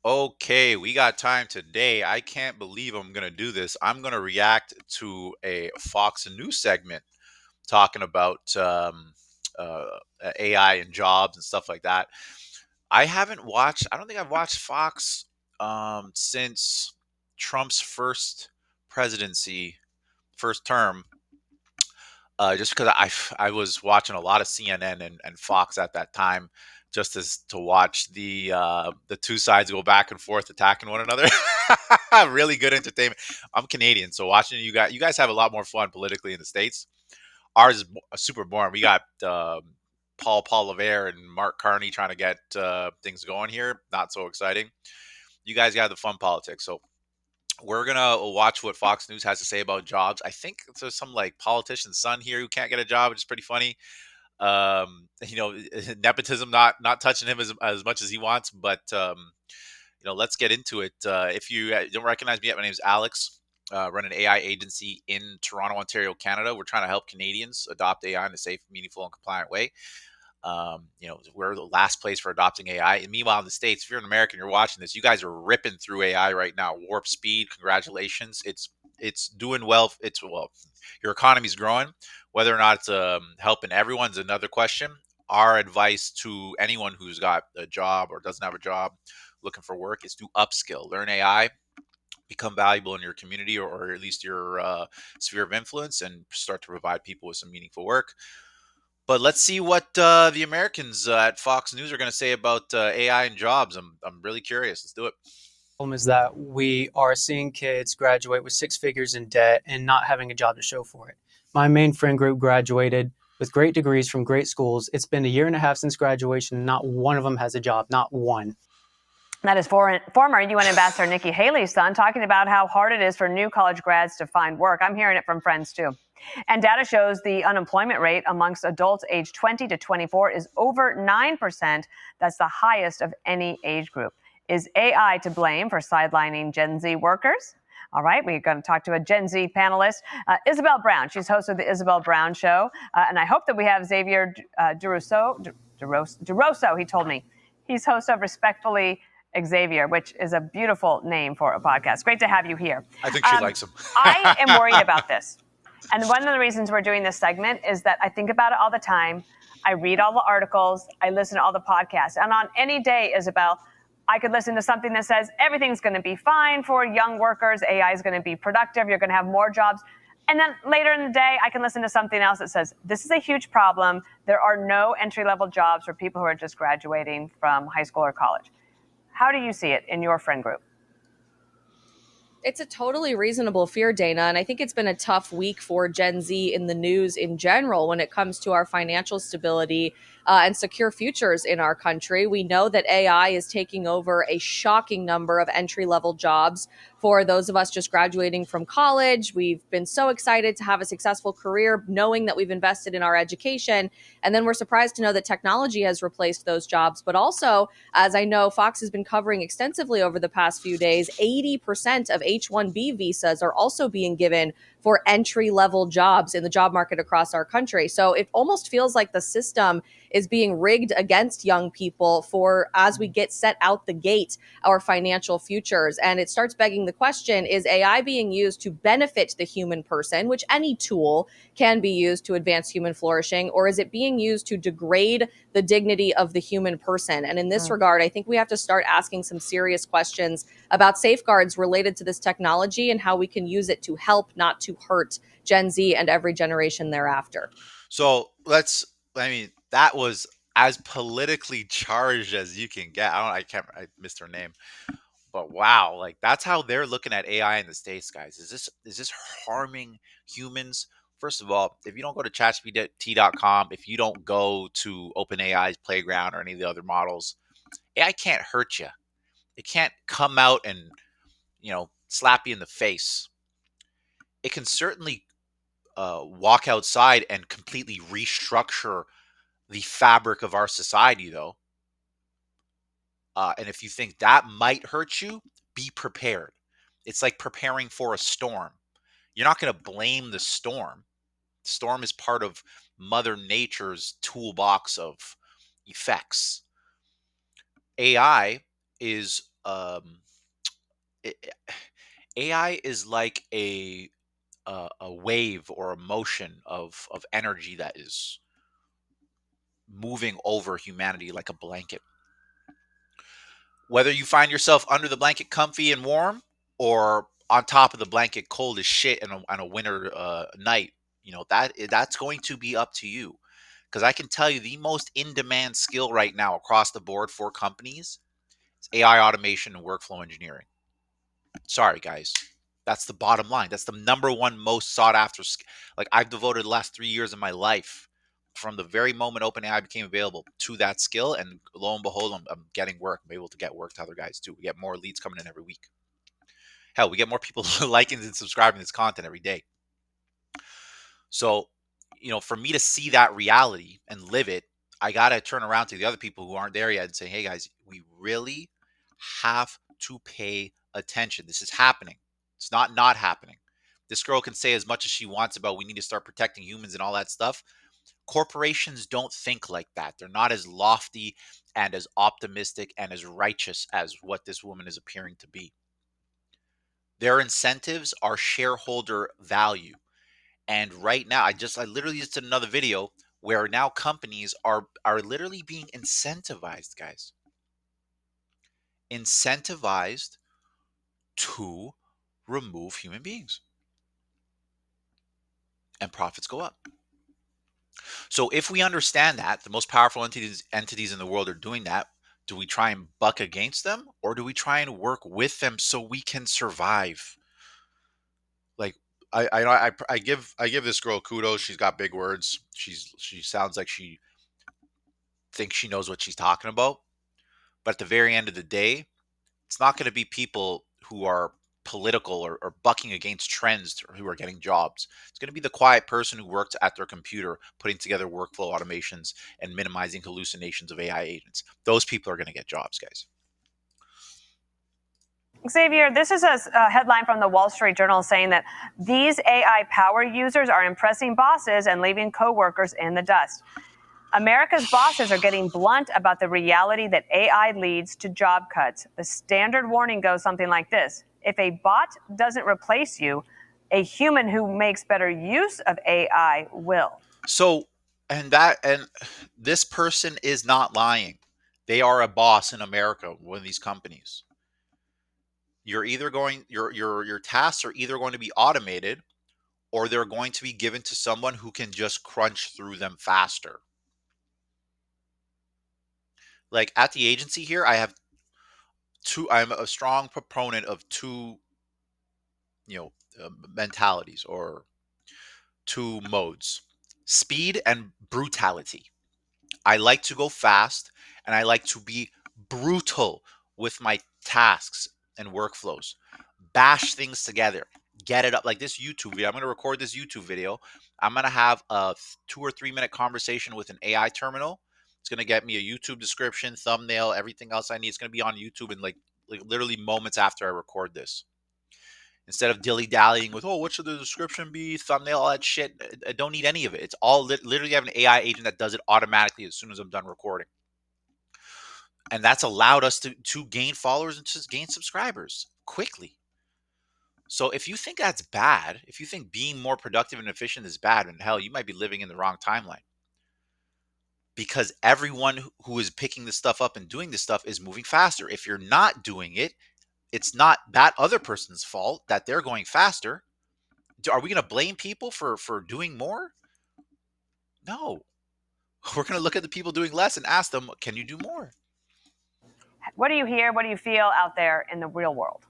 Okay, we got time today. I can't believe I'm going to do this. I'm going to react to a Fox News segment talking about uh, AI and jobs and stuff like that. I don't think I've watched Fox since Trump's first presidency, first term, just because I was watching a lot of CNN and Fox at that time, just as to watch the two sides go back and forth attacking one another. Really good entertainment. I'm Canadian, so watching you guys have a lot more fun politically in the states. Ours is super boring. We got Paul Levere and Mark Carney trying to get things going here. Not so exciting. You guys got the fun politics. So we're gonna watch what Fox News has to say about jobs. I think there's some like politician's son here who can't get a job, which is pretty funny. You know, nepotism not touching him as much as he wants, but let's get into it. If you don't recognize me yet, my name is Alex. Run an AI agency in Toronto, Ontario, Canada. We're trying to help Canadians adopt AI in a safe, meaningful, and compliant way. We're the last place for adopting AI. And meanwhile, in the States, if you're an American, you're watching this, you guys are ripping through AI right now. Warp speed. Congratulations. It's doing well. Your economy's growing. Whether or not it's helping everyone's another question. Our advice to anyone who's got a job or doesn't have a job, looking for work, is to upskill, learn AI, become valuable in your community or at least your sphere of influence, and start to provide people with some meaningful work. But let's see what the Americans at Fox News are going to say about AI and jobs. I'm really curious. Let's do it. Problem is that we are seeing kids graduate with six figures in debt and not having a job to show for it. My main friend group graduated with great degrees from great schools. It's been a year and a half since graduation, and not one of them has a job, not one. That is former UN Ambassador Nikki Haley's son talking about how hard it is for new college grads to find work. I'm hearing it from friends too. And data shows the unemployment rate amongst adults aged 20 to 24 is over 9%. That's the highest of any age group. Is AI to blame for sidelining Gen Z workers? All right, we're going to talk to a Gen Z panelist, Isabel Brown. She's host of the Isabel Brown Show. And I hope that we have Xavier DeRosso, he told me. He's host of Respectfully Xavier, which is a beautiful name for a podcast. Great to have you here. I think she likes him. I am worried about this. And one of the reasons we're doing this segment is that I think about it all the time. I read all the articles. I listen to all the podcasts. And on any day, Isabel, I could listen to something that says everything's going to be fine for young workers. AI is going to be productive. You're going to have more jobs. And then later in the day, I can listen to something else that says this is a huge problem. There are no entry-level jobs for people who are just graduating from high school or college. How do you see it in your friend group? It's a totally reasonable fear, Dana. And I think it's been a tough week for Gen Z in the news in general when it comes to our financial stability and secure futures in our country. We know that AI is taking over a shocking number of entry level jobs for those of us just graduating from college. We've been so excited to have a successful career, knowing that we've invested in our education. And then we're surprised to know that technology has replaced those jobs. But also, as I know Fox has been covering extensively over the past few days, 80% of H-1B visas are also being given for entry level jobs in the job market across our country. So it almost feels like the system is being rigged against young people for, as we get set out the gate, our financial futures. And it starts begging the question, is AI being used to benefit the human person, which any tool can be used to advance human flourishing, or is it being used to degrade the dignity of the human person? And in this regard, I think we have to start asking some serious questions about safeguards related to this technology and how we can use it to help, not to hurt Gen Z and every generation thereafter. So that was as politically charged as you can get. I missed her name, but wow, like that's how they're looking at AI in the States, guys. Is this harming humans? First of all, if you don't go to ChatGPT.com, if you don't go to OpenAI's playground or any of the other models, AI can't hurt you. It can't come out and slap you in the face. It can certainly walk outside and completely restructure the fabric of our society, though. And if you think that might hurt you, be prepared. It's like preparing for a storm. You're not going to blame the storm. The storm is part of Mother Nature's toolbox of effects. AI is um, it, AI is like a wave or a motion of energy that is moving over humanity like a blanket. Whether you find yourself under the blanket comfy and warm, or on top of the blanket cold as shit on a winter night, that's going to be up to you. Because I can tell you the most in demand skill right now across the board for companies is AI automation and workflow engineering. Sorry, guys. That's the bottom line. That's the number one most sought after. Like, I've devoted the last 3 years of my life from the very moment OpenAI became available to that skill. And lo and behold, I'm getting work. I'm able to get work to other guys too. We get more leads coming in every week. Hell, we get more people liking and subscribing to this content every day. So, for me to see that reality and live it, I got to turn around to the other people who aren't there yet and say, hey guys, we really have to pay attention. This is happening. It's not happening. This girl can say as much as she wants about we need to start protecting humans and all that stuff. Corporations don't think like that. They're not as lofty and as optimistic and as righteous as what this woman is appearing to be. Their incentives are shareholder value. And right now, I literally just did another video where now companies are literally being incentivized, guys. Incentivized to remove human beings. And profits go up. So if we understand that the most powerful entities in the world are doing that, do we try and buck against them, or do we try and work with them so we can survive? Like, I give this girl kudos. She's got big words. She sounds like she thinks she knows what she's talking about. But at the very end of the day, it's not going to be people who are political or bucking against trends who are getting jobs. It's going to be the quiet person who works at their computer, putting together workflow automations and minimizing hallucinations of AI agents. Those people are going to get jobs, guys. Xavier, this is a headline from the Wall Street Journal saying that these AI power users are impressing bosses and leaving coworkers in the dust. America's bosses are getting blunt about the reality that AI leads to job cuts. The standard warning goes something like this: if a bot doesn't replace you, a human who makes better use of AI will. So, and this person is not lying. They are a boss in America, one of these companies. You're either going your tasks are either going to be automated, or they're going to be given to someone who can just crunch through them faster. Like at the agency here, I'm a strong proponent of two, mentalities or two modes: speed and brutality. I like to go fast, and I like to be brutal with my tasks and workflows. Bash things together, get it up. Like this YouTube video, I'm going to record this YouTube video. I'm going to have a 2 or 3 minute conversation with an AI terminal. It's going to get me a YouTube description, thumbnail, everything else I need. It's going to be on YouTube in like literally moments after I record this. Instead of dilly dallying with, oh, what should the description be, thumbnail, all that shit. I don't need any of it. It's all literally have an AI agent that does it automatically as soon as I'm done recording. And that's allowed us to gain followers and just gain subscribers quickly. So if you think that's bad, if you think being more productive and efficient is bad, then hell, you might be living in the wrong timeline. Because everyone who is picking this stuff up and doing this stuff is moving faster. If you're not doing it, it's not that other person's fault that they're going faster. Are we going to blame people for doing more? No. We're going to look at the people doing less and ask them, can you do more? What do you hear? What do you feel out there in the real world?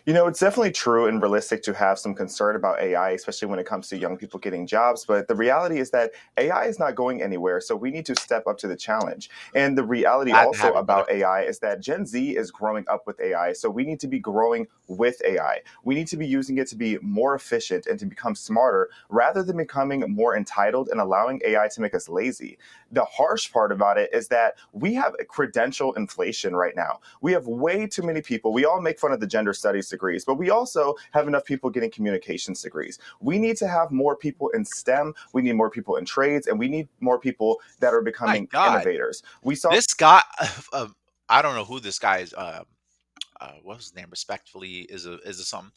It's definitely true and realistic to have some concern about AI, especially when it comes to young people getting jobs. But the reality is that AI is not going anywhere, so we need to step up to the challenge. And the reality also about AI is that Gen Z is growing up with AI, so we need to be growing with AI. We need to be using it to be more efficient and to become smarter rather than becoming more entitled and allowing AI to make us lazy. The harsh part about it is that we have credential inflation right now. We have way too many people. We all make fun of the gender studies degrees, but we also have enough people getting communications degrees. We need to have more people in STEM. We need more people in trades, and we need more people that are becoming innovators. We saw this guy. I don't know who this guy is. What was his name? Respectfully, is a something.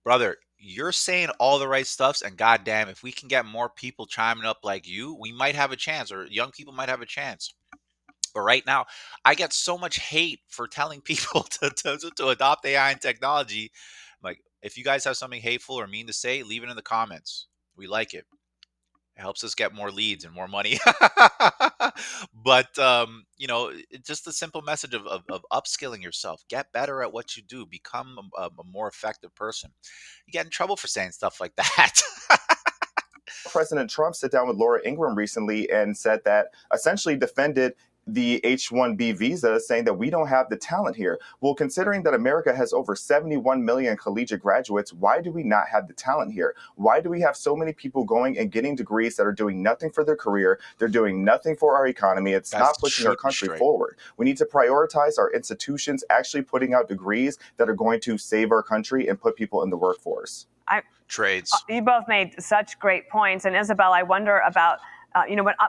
Brother, you're saying all the right stuffs, and goddamn, if we can get more people chiming up like you, we might have a chance, or young people might have a chance. But right now, I get so much hate for telling people to adopt AI and technology. Like, if you guys have something hateful or mean to say, leave it in the comments. We like it. It helps us get more leads and more money. But just the simple message of upskilling yourself, get better at what you do, become a more effective person. You get in trouble for saying stuff like that. President Trump sat down with Laura Ingraham recently and said that essentially defended the H-1B visa, saying that we don't have the talent here. Well, considering that America has over 71 million collegiate graduates, why do we not have the talent here? Why do we have so many people going and getting degrees that are doing nothing for their career? They're doing nothing for our economy. It's not That's pushing our shooting country straight. forward. We need to prioritize our institutions actually putting out degrees that are going to save our country and put people in the workforce. Trades. You both made such great points. And Isabel, I wonder about,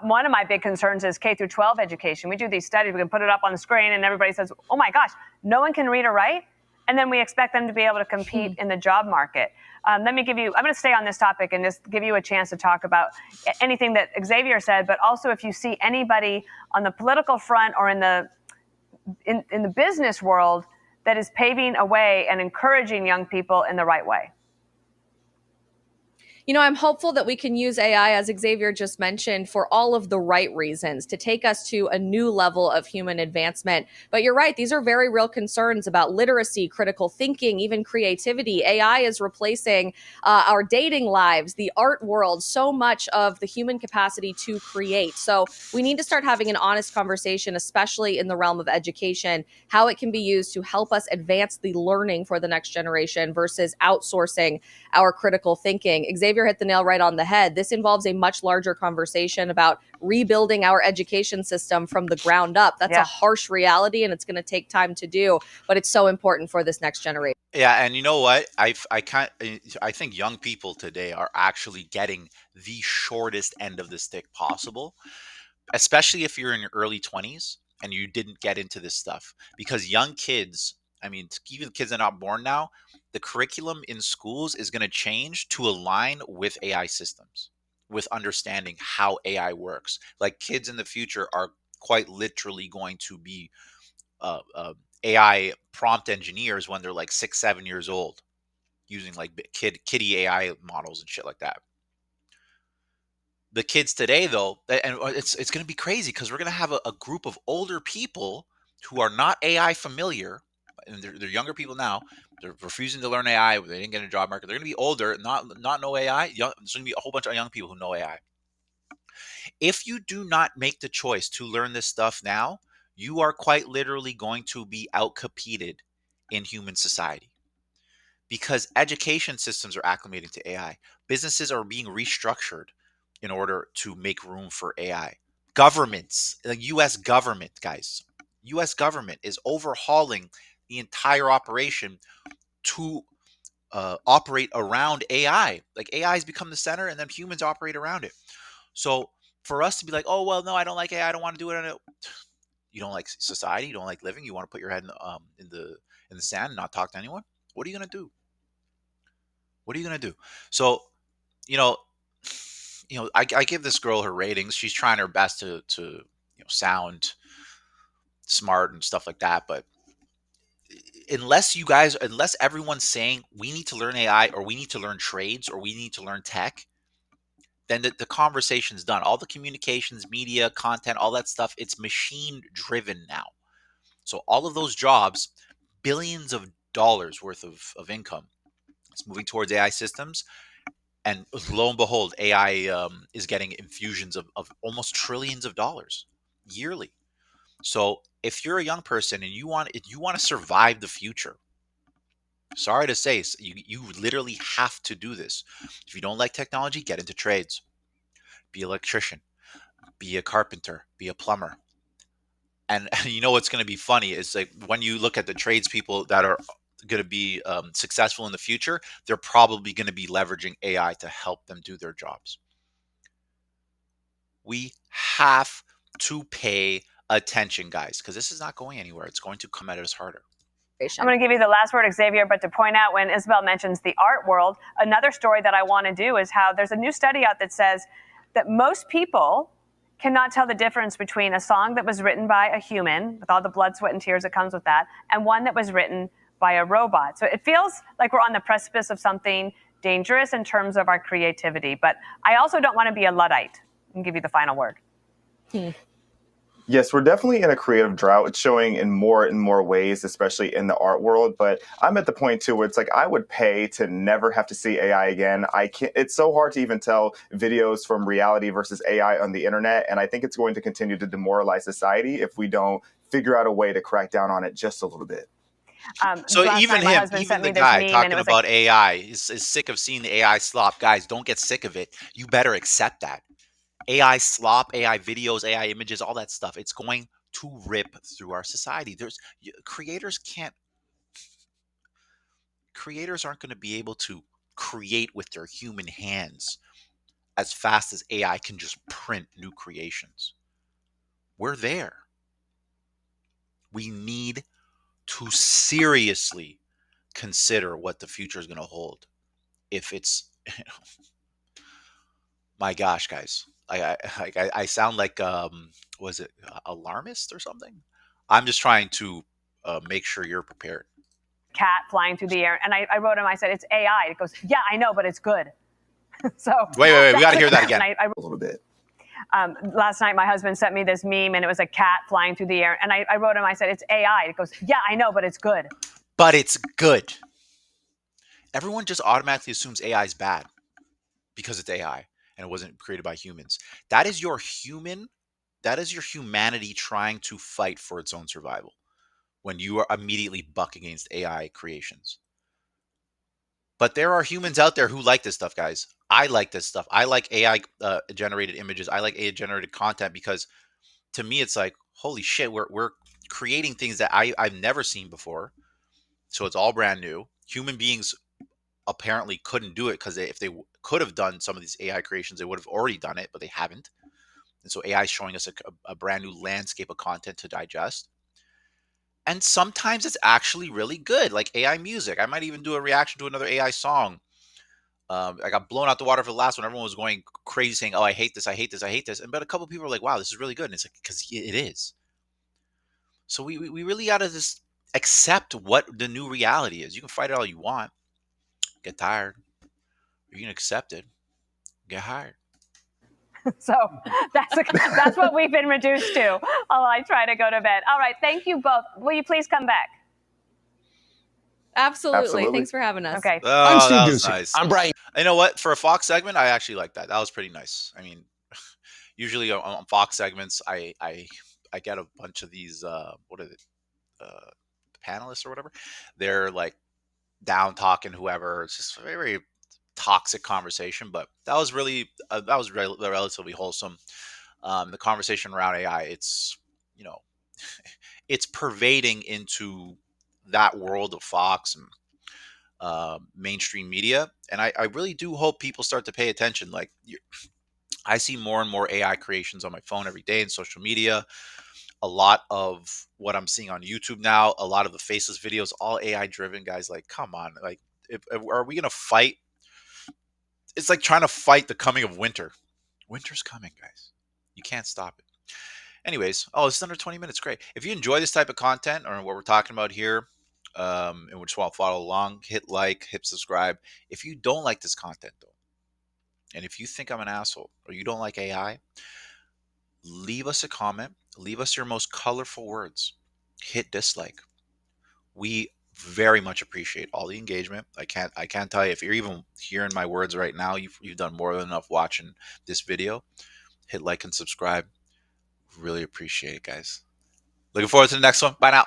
one of my big concerns is K through 12 education. We do these studies, we can put it up on the screen, and everybody says, oh my gosh, no one can read or write. And then we expect them to be able to compete in the job market. I'm going to stay on this topic and just give you a chance to talk about anything that Xavier said, but also if you see anybody on the political front or in the business world that is paving a way and encouraging young people in the right way. I'm hopeful that we can use AI, as Xavier just mentioned, for all of the right reasons to take us to a new level of human advancement. But you're right, these are very real concerns about literacy, critical thinking, even creativity. AI is replacing our dating lives, the art world, so much of the human capacity to create. So we need to start having an honest conversation, especially in the realm of education, how it can be used to help us advance the learning for the next generation versus outsourcing our critical thinking. Xavier hit the nail right on the head. This involves a much larger conversation about rebuilding our education system from the ground up. That's a harsh reality, and it's going to take time to do, but it's so important for this next generation. Yeah, and you know what? I think young people today are actually getting the shortest end of the stick possible, especially if you're in your early 20s and you didn't get into this stuff. Because young kids, I mean, even kids that are not born now, the curriculum in schools is going to change to align with AI systems, with understanding how AI works. Like, kids in the future are quite literally going to be AI prompt engineers when they're like 6, 7 years old, using like kiddie AI models and shit like that. The kids today, though, and it's going to be crazy because we're going to have a group of older people who are not AI familiar, and they're younger people now. They're refusing to learn AI. They didn't get a job market. They're going to be older, not know AI. There's going to be a whole bunch of young people who know AI. If you do not make the choice to learn this stuff now, you are quite literally going to be outcompeted in human society, because education systems are acclimating to AI. Businesses are being restructured in order to make room for AI. Governments, the US government, guys, US government is overhauling the entire operation to operate around AI. Like, AI has become the center, and then humans operate around it. So for us to be like, oh, well, no, I don't like AI, I don't want to do it. You don't like society, you don't like living, you want to put your head in the sand and not talk to anyone. What are you going to do? What are you going to do? So, you know, I give this girl her ratings. She's trying her best to sound smart and stuff like that. But unless everyone's saying we need to learn AI, or we need to learn trades, or we need to learn tech, then the conversation's done. All the communications, media, content, all that stuff, it's machine driven now. So all of those jobs, billions of dollars worth of income, it's moving towards AI systems. And lo and behold, AI is getting infusions of almost trillions of dollars yearly. So if you're a young person and if you want to survive the future, sorry to say, you literally have to do this. If you don't like technology, get into trades. Be an electrician, be a carpenter, be a plumber. And you know what's going to be funny is, like, when you look at the tradespeople that are going to be successful in the future, they're probably going to be leveraging AI to help them do their jobs. We have to pay attention, guys, because this is not going anywhere. It's going to come at us harder. I'm going to give you the last word, Xavier, but to point out when Isabel mentions the art world, another story that I want to do is how there's a new study out that says that most people cannot tell the difference between a song that was written by a human, with all the blood, sweat, and tears that comes with that, and one that was written by a robot. So it feels like we're on the precipice of something dangerous in terms of our creativity. But I also don't want to be a Luddite. And give you the final word. Yes, we're definitely in a creative drought. It's showing in more ways, especially in the art world. But I'm at the point too where it's like I would pay to never have to see AI again. I can't. It's so hard to even tell videos from reality versus AI on the internet, and I think it's going to continue to demoralize society if we don't figure out a way to crack down on it just a little bit. So even him, even the guy talking about AI is sick of seeing the AI slop. Guys, don't get sick of it. You better accept that. AI slop, AI videos, AI images, all that stuff. It's going to rip through our society. Creators aren't going to be able to create with their human hands as fast as AI can just print new creations. We're there. We need to seriously consider what the future is going to hold. If it's, my gosh, guys, I sound like was it alarmist or something? I'm just trying to make sure you're prepared. Cat flying through the air, and I wrote him. I said it's AI. It goes, yeah, I know, but it's good. So wait, we got to hear that again. A little bit. Last night, my husband sent me this meme, and it was a cat flying through the air, and I wrote him. I said it's AI. It goes, yeah, I know, but it's good. But it's good. Everyone just automatically assumes AI is bad because it's AI and it wasn't created by humans. That is your humanity trying to fight for its own survival when you are immediately buck against AI creations. But there are humans out there who like this stuff, guys. I like this stuff. I like AI generated images. I like AI generated content because to me, it's like, holy shit, we're creating things that I've never seen before. So it's all brand new. Human beings apparently couldn't do it because if they could have done some of these AI creations, they would have already done it, but they haven't. And so AI is showing us a brand new landscape of content to digest. And sometimes it's actually really good, like AI music. I might even do a reaction to another AI song. I got blown out the water for the last one. Everyone was going crazy saying, oh, I hate this, I hate this, I hate this. But a couple of people were like, wow, this is really good. And it's like, because it is. So we really got to just accept what the new reality is. You can fight it all you want. Get tired. You can accept it. Get hired. So that's what we've been reduced to while I try to go to bed. All right. Thank you both. Will you please come back? Absolutely. Thanks for having us. Okay. Oh, I'm Steve that was Doocy. nice. I'm Brian. You know what? For a Fox segment, I actually like that. That was pretty nice. I mean, usually on Fox segments, I get a bunch of these what are they, panelists or whatever. They're like down talking whoever. It's just a very toxic conversation. But that was really relatively wholesome. The conversation around AI, it's it's pervading into that world of Fox and mainstream media, and I really do hope people start to pay attention. Like I see more and more AI creations on my phone every day in social media. A lot of what I'm seeing on YouTube now, a lot of the faceless videos, all AI driven. Guys, like, come on, like, are we gonna fight? It's like trying to fight the coming of winter. Winter's coming, guys. You can't stop it. Anyways, it's under 20 minutes. Great. If you enjoy this type of content or what we're talking about here, and we just want to follow along, hit like, hit subscribe. If you don't like this content, though, and if you think I'm an asshole or you don't like AI, leave us a comment. Leave us your most colorful words. Hit dislike. We very much appreciate all the engagement. I can't tell you, if you're even hearing my words right now, you've done more than enough watching this video. Hit like and subscribe. Really appreciate it, guys. Looking forward to the next one. Bye now.